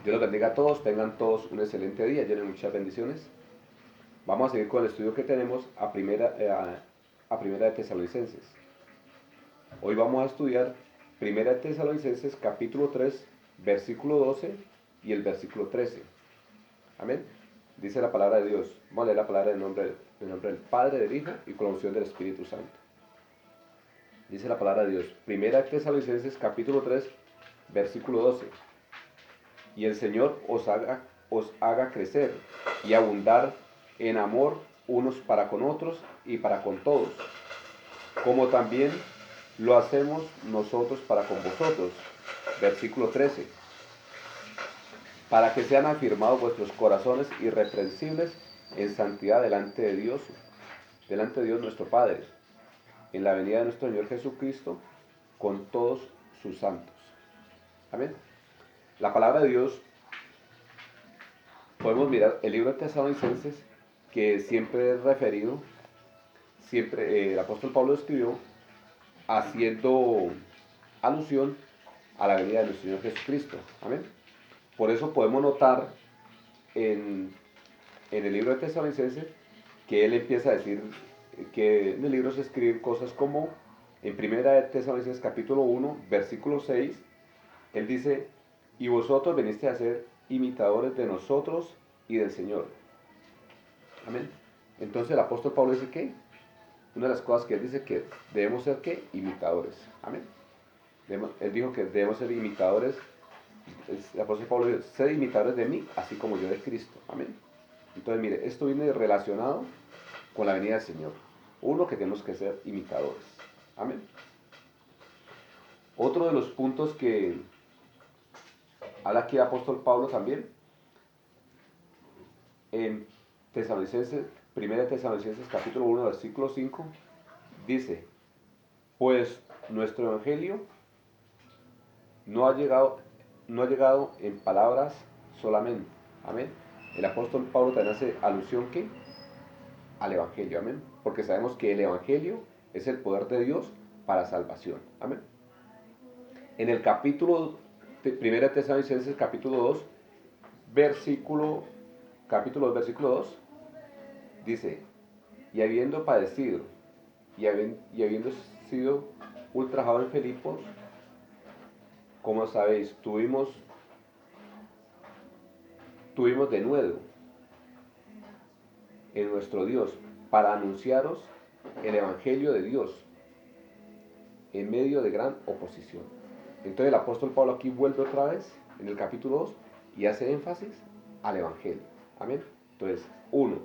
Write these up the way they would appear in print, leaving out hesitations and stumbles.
Dios los bendiga a todos, tengan todos un excelente día, llenen muchas bendiciones. Vamos a seguir con el estudio que tenemos a primera de Tesalonicenses. Hoy vamos a estudiar primera de Tesalonicenses capítulo 3, versículo 12 y el versículo 13. Amén. Dice la palabra de Dios. Vamos a leer la palabra en nombre del Padre, del Hijo y con la unción del Espíritu Santo. Dice la palabra de Dios. Primera de Tesalonicenses capítulo 3, versículo 12. Y el Señor os haga crecer y abundar en amor unos para con otros y para con todos, como también lo hacemos nosotros para con vosotros. Versículo 13. Para que sean afirmados vuestros corazones irreprensibles en santidad delante de Dios nuestro Padre, en la venida de nuestro Señor Jesucristo, con todos sus santos. Amén. La palabra de Dios, podemos mirar el libro de Tesalonicenses, que siempre es referido, siempre el apóstol Pablo escribió haciendo alusión a la venida de nuestro Señor Jesucristo. Amén. Por eso podemos notar en el libro de Tesalonicenses que él empieza a decir que en el libro se escriben cosas como en primera de Tesalonicenses capítulo 1, versículo 6, él dice, y vosotros veniste a ser imitadores de nosotros y del Señor. Amén. Entonces el apóstol Pablo dice que una de las cosas que él dice que debemos ser ¿qué? Imitadores. Amén. Él dijo que debemos ser imitadores. El apóstol Pablo dice, sed imitadores de mí, así como yo de Cristo. Amén. Entonces mire, esto viene relacionado con la venida del Señor. Uno, que tenemos que ser imitadores. Amén. Otro de los puntos que habla aquí el apóstol Pablo también, en Tesalonicenses, 1 Tesalonicenses capítulo 1, versículo 5, dice, pues nuestro evangelio no ha llegado en palabras solamente. Amén. El apóstol Pablo también hace alusión ¿qué? Al evangelio. Amén. Porque sabemos que el evangelio es el poder de Dios para salvación. Amén. En el capítulo 1 Tesalonicenses capítulo 2, capítulo 2, versículo 2, dice, y habiendo padecido y habiendo sido ultrajado en Filipos, como sabéis, tuvimos de nuevo en nuestro Dios para anunciaros el evangelio de Dios en medio de gran oposición. Entonces el apóstol Pablo aquí vuelve otra vez en el capítulo 2 y hace énfasis al evangelio. Amén. Entonces, uno,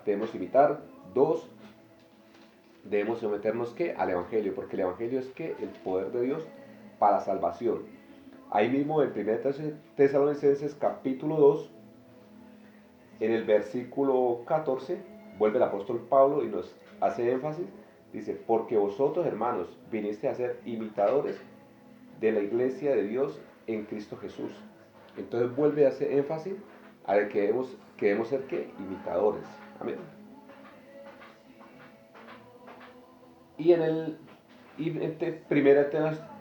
debemos imitar. Dos, debemos someternos ¿qué? Al evangelio, porque el evangelio es ¿qué? El poder de Dios para salvación. Ahí mismo en 1 Tesalonicenses capítulo 2, en el versículo 14, vuelve el apóstol Pablo y nos hace énfasis. Dice, porque vosotros, hermanos, viniste a ser imitadores de la iglesia de Dios en Cristo Jesús. Entonces vuelve a hacer énfasis a que debemos ser ¿qué? Imitadores. Amén. Y en primera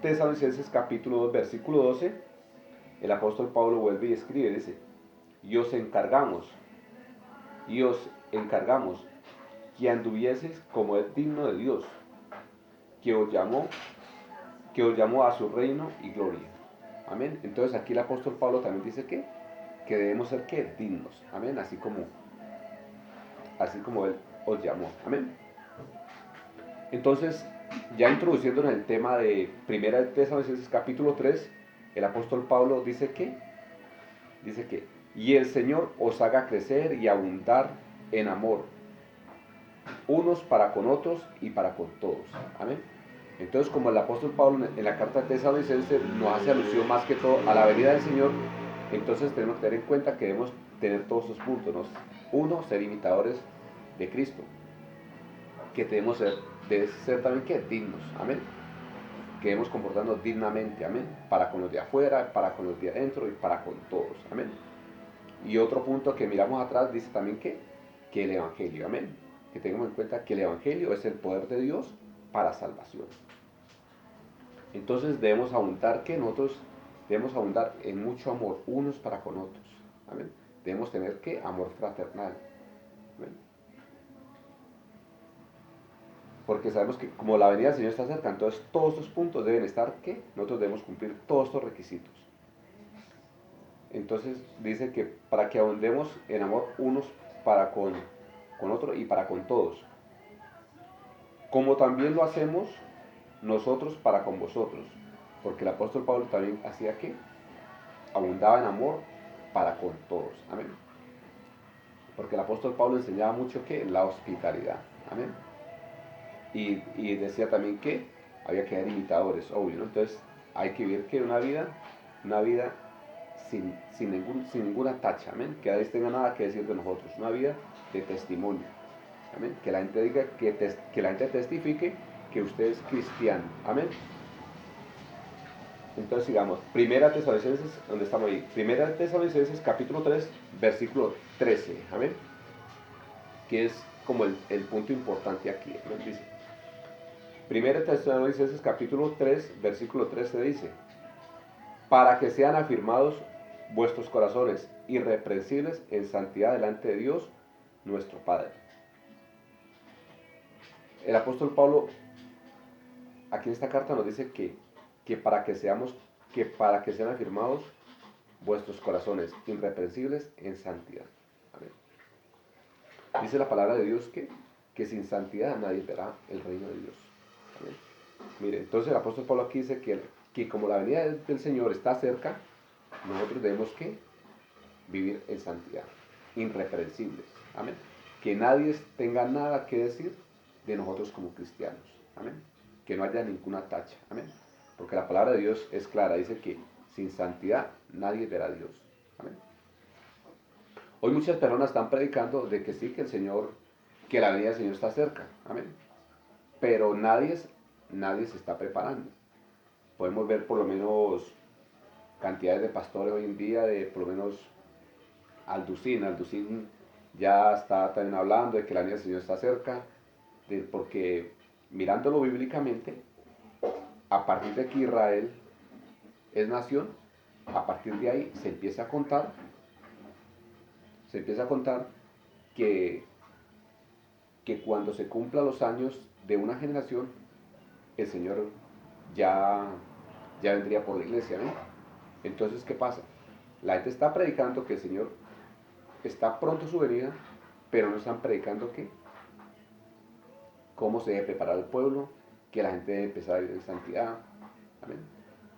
Tesalonicenses capítulo 2, versículo 12, el apóstol Pablo vuelve y escribe, dice, y os encargamos que anduvieseis como es digno de Dios, que os llamó a su reino y gloria. Amén. Entonces aquí el apóstol Pablo también dice que debemos ser ¿qué? Dignos. Amén. Así como él os llamó. Amén. Entonces, ya introduciéndonos en el tema de 1 Tesalonicenses capítulo 3, el apóstol Pablo dice que, y el Señor os haga crecer y abundar en amor, unos para con otros y para con todos. Amén. Entonces, como el apóstol Pablo en la carta de Tesalonicenses nos hace alusión más que todo a la venida del Señor, entonces tenemos que tener en cuenta que debemos tener todos esos puntos, ¿no? Uno, ser imitadores de Cristo, que debemos ser también ¿qué? Dignos, amén, que debemos comportarnos dignamente, amén, para con los de afuera, para con los de adentro y para con todos, amén. Y otro punto que miramos atrás dice también que el evangelio, amén, que tengamos en cuenta que el evangelio es el poder de Dios para salvación. Entonces debemos abundar que nosotros debemos abundar en mucho amor unos para con otros. Amén. Debemos tener ¿qué? Amor fraternal. Amén. Porque sabemos que como la venida del Señor está cerca, entonces todos estos puntos deben estar ¿qué? Nosotros debemos cumplir todos estos requisitos. Entonces dice que para que abundemos en amor unos para con otros y para con todos. Como también lo hacemos nosotros para con vosotros. Porque el apóstol Pablo también hacía ¿qué? Abundaba en amor para con todos. Amén. Porque el apóstol Pablo enseñaba mucho que la hospitalidad. Amén. Y decía también que había que ser imitadores, obvio, ¿no? Entonces hay que vivir que una vida sin ninguna tacha, amén. Que nadie tenga nada que decir de nosotros, una vida de testimonio, amén. Que la gente diga, que la gente testifique que usted es cristiano, amén. Entonces sigamos, Primera Tesalonicenses, ¿dónde estamos ahí? Primera Tesalonicenses capítulo 3, versículo 13, amén. Que es como el punto importante aquí, amén. Dice, Primera Tesalonicenses capítulo 3, versículo 13 dice, para que sean afirmados vuestros corazones irreprensibles en santidad delante de Dios, nuestro Padre. El apóstol Pablo aquí en esta carta nos dice que para que sean afirmados vuestros corazones irreprensibles en santidad. Amén. Dice la palabra de Dios que sin santidad nadie verá el reino de Dios. Amén. Mire, entonces el apóstol Pablo aquí dice que como la venida del Señor está cerca, nosotros debemos que vivir en santidad, irreprensibles. Amén. Que nadie tenga nada que decir de nosotros como cristianos. Amén. Que no haya ninguna tacha. Amén. Porque la palabra de Dios es clara, dice que sin santidad nadie verá a Dios. Amén. Hoy muchas personas están predicando de que sí, que el Señor, que la venida del Señor está cerca. Amén. Pero nadie se está preparando. Podemos ver por lo menos cantidades de pastores hoy en día, de por lo menos Alducín ya está también hablando de que la venida del Señor está cerca, porque mirándolo bíblicamente, a partir de que Israel es nación, a partir de ahí se empieza a contar que, que cuando se cumplan los años de una generación, el Señor ya vendría por la iglesia, ¿no? Entonces, ¿qué pasa? La gente está predicando que el Señor está pronto su venida, pero no están predicando que cómo se debe preparar el pueblo, que la gente debe empezar a vivir en santidad. Amén.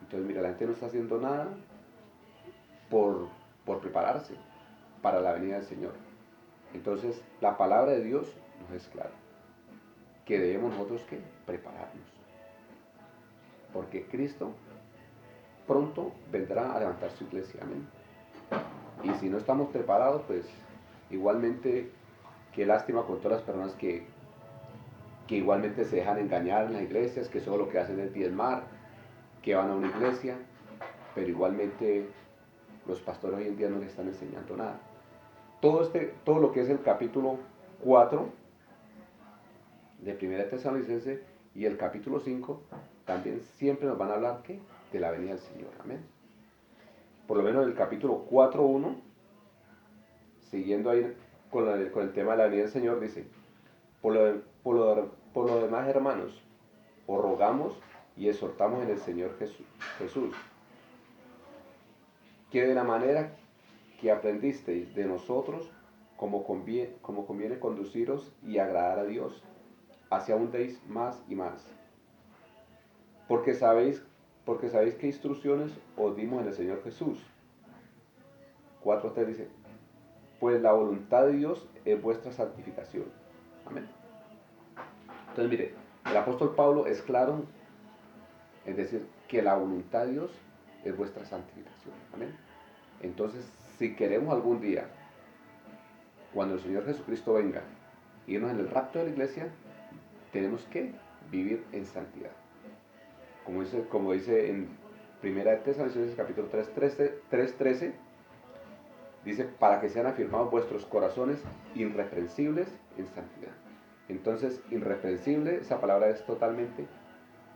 Entonces, mira, la gente no está haciendo nada por prepararse para la venida del Señor. Entonces, la palabra de Dios nos es clara, que debemos nosotros que prepararnos, porque Cristo pronto vendrá a levantar su iglesia. Amén. Y si no estamos preparados, pues igualmente, qué lástima con todas las personas que igualmente se dejan engañar en las iglesias, que solo lo que hacen es diezmar, que van a una iglesia, pero igualmente los pastores hoy en día no les están enseñando nada. Todo lo que es el capítulo 4 de Primera Tesalonicenses y el capítulo 5 también siempre nos van a hablar ¿qué? De la venida del Señor. Amén. Por lo menos en el capítulo 4.1, siguiendo ahí con el tema de la venida del Señor, dice, por lo demás, hermanos, os rogamos y exhortamos en el Señor Jesús, que de la manera que aprendisteis de nosotros, como conviene conduciros y agradar a Dios, así abundéis más y más. Porque sabéis qué instrucciones os dimos en el Señor Jesús. 4.3 dice, pues la voluntad de Dios es vuestra santificación. Amén. Entonces mire, el apóstol Pablo es claro, es decir, que la voluntad de Dios es vuestra santificación. Amén. Entonces, si queremos algún día, cuando el Señor Jesucristo venga, irnos en el rapto de la iglesia, tenemos que vivir en santidad. Como dice en Primera Tesalonicenses capítulo 3.13, dice, para que sean afirmados vuestros corazones irreprensibles en santidad. Entonces, irreprensible, esa palabra es totalmente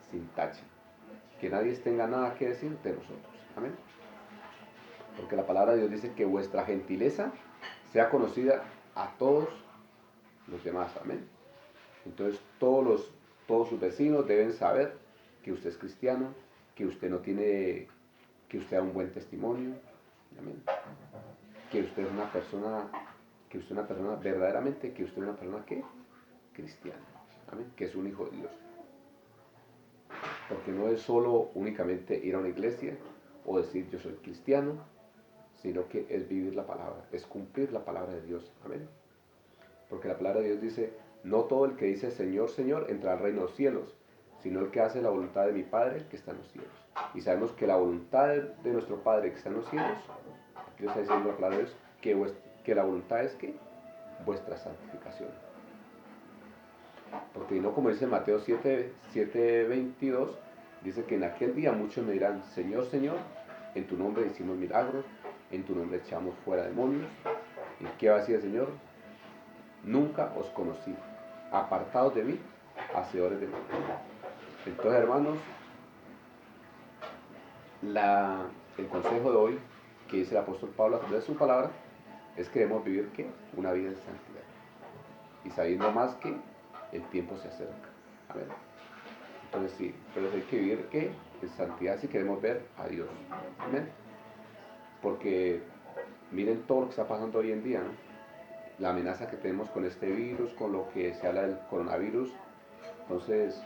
sin tacha. Que nadie tenga nada que decir de nosotros. Amén. Porque la palabra de Dios dice que vuestra gentileza sea conocida a todos los demás. Amén. Entonces todos sus vecinos deben saber que usted es cristiano, que usted no tiene, que usted da un buen testimonio. Amén. Que usted es una persona, que usted es una persona verdaderamente, que usted es una persona que cristiana. Amén. Que es un hijo de Dios. Porque no es solo únicamente ir a una iglesia o decir yo soy cristiano, sino que es vivir la palabra, es cumplir la palabra de Dios. Amén. Porque la palabra de Dios dice, no todo el que dice Señor, Señor entra al reino de los cielos, sino el que hace la voluntad de mi Padre que está en los cielos. Y sabemos que la voluntad de nuestro Padre que está en los cielos, aquí lo está diciendo la palabra de Dios, que la voluntad es que vuestra santificación. Porque no, como dice Mateo 7:22, dice que en aquel día muchos me dirán, Señor, Señor, en tu nombre hicimos milagros, en tu nombre echamos fuera demonios. ¿Y qué va a decir el Señor? Nunca os conocí, apartados de mí, hacedores de mal. Entonces, hermanos, el consejo de hoy que dice el apóstol Pablo a través de su palabra es que debemos vivir ¿qué? Una vida en santidad. Y sabiendo más que el tiempo se acerca. Amén. Entonces sí, pero hay que vivir ¿qué? En santidad si queremos ver a Dios. Amén. Porque miren todo lo que está pasando hoy en día, ¿no? La amenaza que tenemos con este virus, con lo que se habla del coronavirus. Entonces,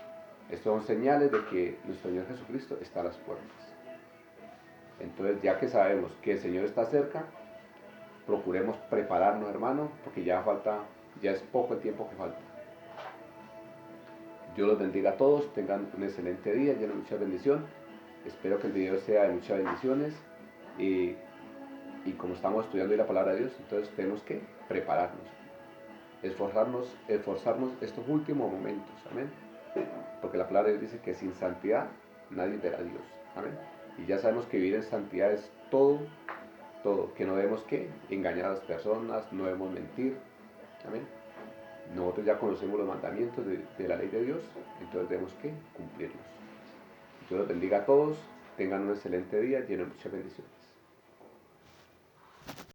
estos son señales de que nuestro Señor Jesucristo está a las puertas. Entonces, ya que sabemos que el Señor está cerca, procuremos prepararnos, hermanos, porque ya es poco el tiempo que falta. Dios los bendiga a todos, tengan un excelente día, lleno de mucha bendición. Espero que el video sea de muchas bendiciones y como estamos estudiando hoy la palabra de Dios, entonces tenemos que prepararnos, esforzarnos estos últimos momentos, amén. Porque la palabra de Dios dice que sin santidad nadie verá a Dios, amén. Y ya sabemos que vivir en santidad es todo, que no debemos que engañar a las personas, no debemos mentir, amén. Nosotros ya conocemos los mandamientos de la ley de Dios, entonces debemos que cumplirlos. Dios los bendiga a todos, tengan un excelente día lleno de muchas bendiciones.